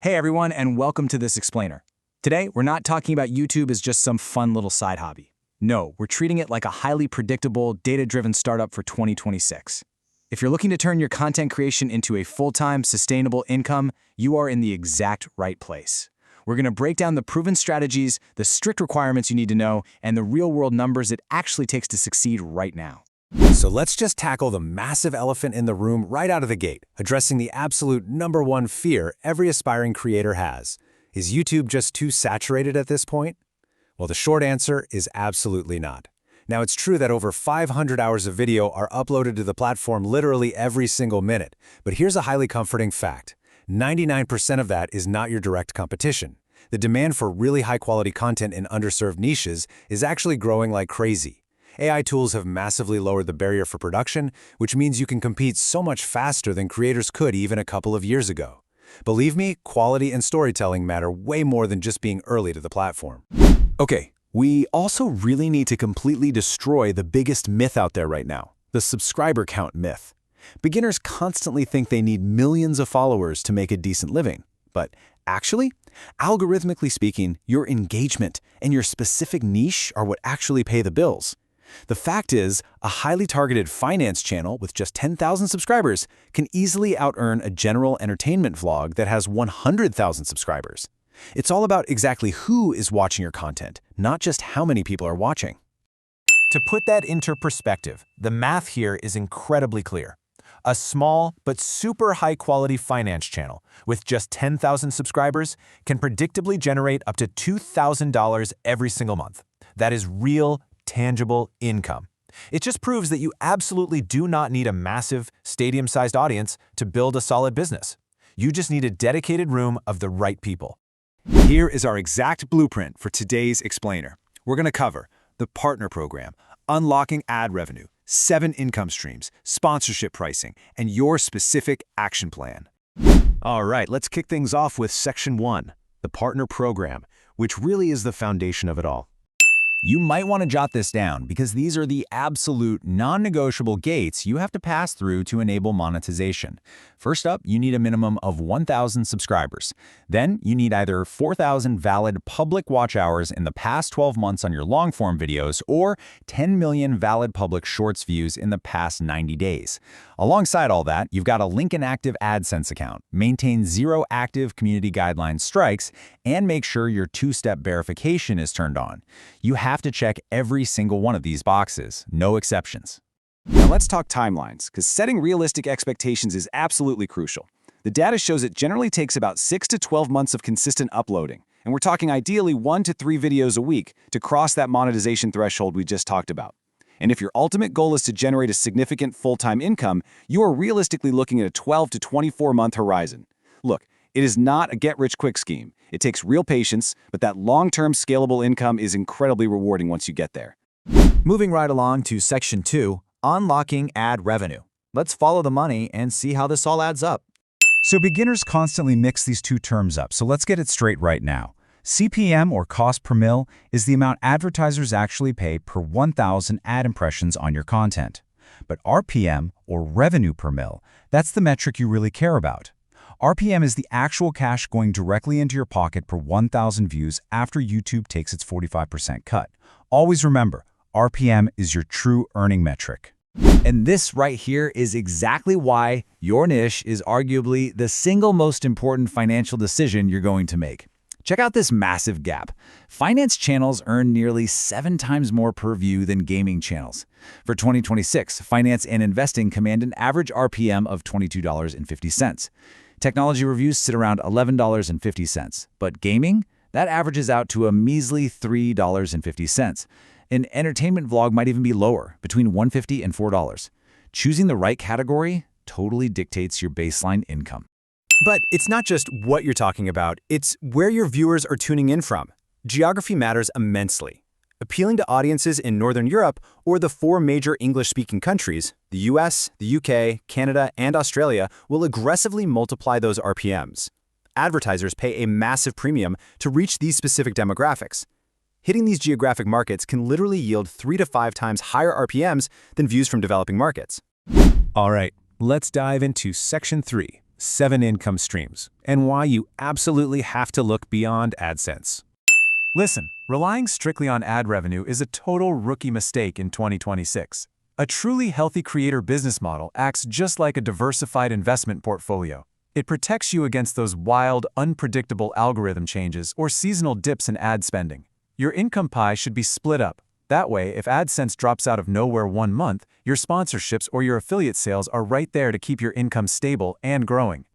Hey everyone, and welcome to this explainer. Today, we're not talking about YouTube as just some fun little side hobby. No, we're treating it like a highly predictable, data-driven startup for 2026. If you're looking to turn your content creation into a full-time, sustainable income, you are in the exact right place. We're going to break down the proven strategies, the strict requirements you need to know, and the real-world numbers it actually takes to succeed right now. So let's just tackle the massive elephant in the room right out of the gate, addressing the absolute #1 fear every aspiring creator has. Is YouTube just too saturated at this point? Well, the short answer is absolutely not. Now, it's true that over 500 hours of video are uploaded to the platform literally every single minute, but here's a highly comforting fact. 99% of that is not your direct competition. The demand for really high-quality content in underserved niches is actually growing like crazy. AI tools have massively lowered the barrier for production, which means you can compete so much faster than creators could even a couple of years ago. Believe me, quality and storytelling matter way more than just being early to the platform. Okay, we also really need to completely destroy the biggest myth out there right now, the subscriber count myth. Beginners constantly think they need millions of followers to make a decent living, but actually, algorithmically speaking, your engagement and your specific niche are what actually pay the bills. The fact is, a highly targeted finance channel with just 10,000 subscribers can easily out-earn a general entertainment vlog that has 100,000 subscribers. It's all about exactly who is watching your content, not just how many people are watching. To put that into perspective, the math here is incredibly clear. A small but super high-quality finance channel with just 10,000 subscribers can predictably generate up to $2,000 every single month. That is real, tangible income. It just proves that you absolutely do not need a massive, stadium-sized audience to build a solid business. You just need a dedicated room of the right people. Here is our exact blueprint for today's explainer. We're going to cover the partner program, unlocking ad revenue, 7 income streams, sponsorship pricing, and your specific action plan. All right, let's kick things off with Section 1, the partner program, which really is the foundation of it all. You might want to jot this down because these are the absolute non-negotiable gates you have to pass through to enable monetization. First up, you need a minimum of 1,000 subscribers. Then you need either 4,000 valid public watch hours in the past 12 months on your long-form videos or 10 million valid public shorts views in the past 90 days. Alongside all that, you've got to link an active AdSense account, maintain 0 active community guideline strikes, and make sure your 2-step verification is turned on. You have to check every single one of these boxes, no exceptions. Now let's talk timelines, because setting realistic expectations is absolutely crucial. The data shows it generally takes about 6 to 12 months of consistent uploading, and we're talking ideally 1 to 3 videos a week to cross that monetization threshold we just talked about. And if your ultimate goal is to generate a significant full-time income, you are realistically looking at a 12 to 24-month horizon. Look, it is not a get-rich-quick scheme. It takes real patience, but that long-term scalable income is incredibly rewarding once you get there. Moving right along to Section 2, unlocking ad revenue. Let's follow the money and see how this all adds up. So beginners constantly mix these two terms up, so let's get it straight right now. CPM, or cost per mil, is the amount advertisers actually pay per 1,000 ad impressions on your content. But RPM, or revenue per mil, that's the metric you really care about. RPM is the actual cash going directly into your pocket per 1,000 views after YouTube takes its 45% cut. Always remember, RPM is your true earning metric. And this right here is exactly why your niche is arguably the single most important financial decision you're going to make. Check out this massive gap. Finance channels earn nearly 7 times more per view than gaming channels. For 2026, finance and investing command an average RPM of $22.50. Technology reviews sit around $11.50, but gaming, that averages out to a measly $3.50. An entertainment vlog might even be lower, between $1.50 and $4. Choosing the right category totally dictates your baseline income. But it's not just what you're talking about, it's where your viewers are tuning in from. Geography matters immensely. Appealing to audiences in Northern Europe or the 4 major English-speaking countries, the US, the UK, Canada, and Australia, will aggressively multiply those RPMs. Advertisers pay a massive premium to reach these specific demographics. Hitting these geographic markets can literally yield 3 to 5 times higher RPMs than views from developing markets. All right, let's dive into Section 3, 7 income streams, and why you absolutely have to look beyond AdSense. Listen, relying strictly on ad revenue is a total rookie mistake in 2026. A truly healthy creator business model acts just like a diversified investment portfolio. It protects you against those wild, unpredictable algorithm changes or seasonal dips in ad spending. Your income pie should be split up. That way, if AdSense drops out of nowhere one month, your sponsorships or your affiliate sales are right there to keep your income stable and growing.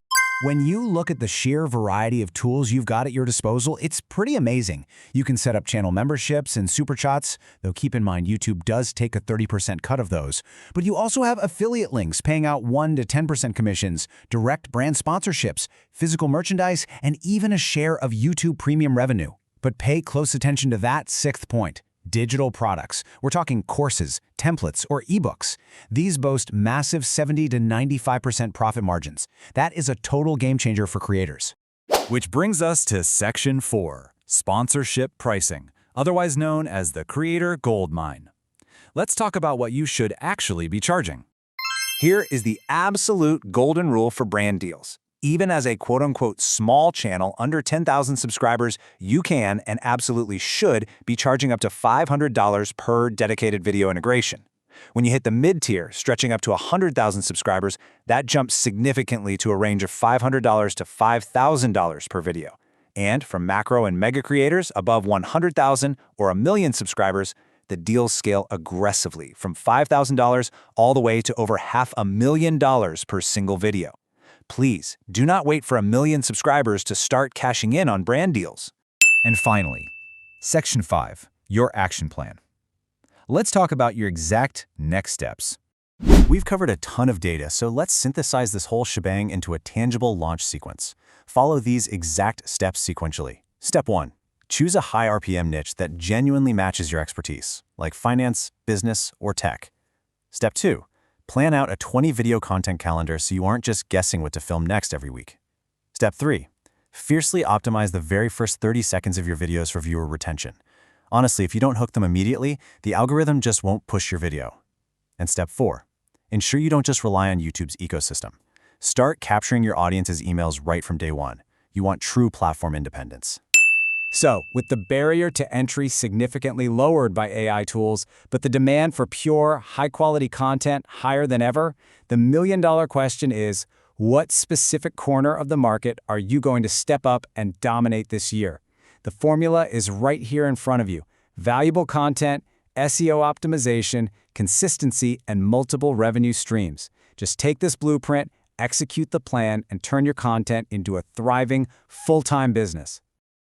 When you look at the sheer variety of tools you've got at your disposal, it's pretty amazing. You can set up channel memberships and super chats, though keep in mind YouTube does take a 30% cut of those. But you also have affiliate links paying out 1 to 10% commissions, direct brand sponsorships, physical merchandise, and even a share of YouTube premium revenue. But pay close attention to that sixth point. Digital products. We're talking courses, templates, or ebooks. These boast massive 70 to 95% profit margins. That is a total game changer for creators. Which brings us to Section 4, Sponsorship Pricing, otherwise known as the Creator Goldmine. Let's talk about what you should actually be charging. Here is the absolute golden rule for brand deals. Even as a quote-unquote small channel under 10,000 subscribers, you can and absolutely should be charging up to $500 per dedicated video integration. When you hit the mid-tier, stretching up to 100,000 subscribers, that jumps significantly to a range of $500 to $5,000 per video. And from macro and mega creators above 100,000 or a million subscribers, the deals scale aggressively from $5,000 all the way to over $500,000 per single video. Please, do not wait for 1 million subscribers to start cashing in on brand deals. And finally, Section 5, Your Action Plan. Let's talk about your exact next steps. We've covered a ton of data, so let's synthesize this whole shebang into a tangible launch sequence. Follow these exact steps sequentially. Step 1. Choose a high RPM niche that genuinely matches your expertise, like finance, business, or tech. Step 2. Plan out a 20-video content calendar so you aren't just guessing what to film next every week. Step 3. Fiercely optimize the very first 30 seconds of your videos for viewer retention. Honestly, if you don't hook them immediately, the algorithm just won't push your video. And Step 4. Ensure you don't just rely on YouTube's ecosystem. Start capturing your audience's emails right from day one. You want true platform independence. So, with the barrier to entry significantly lowered by AI tools, but the demand for pure, high-quality content higher than ever, the million-dollar question is, what specific corner of the market are you going to step up and dominate this year? The formula is right here in front of you. Valuable content, SEO optimization, consistency, and multiple revenue streams. Just take this blueprint, execute the plan, and turn your content into a thriving, full-time business.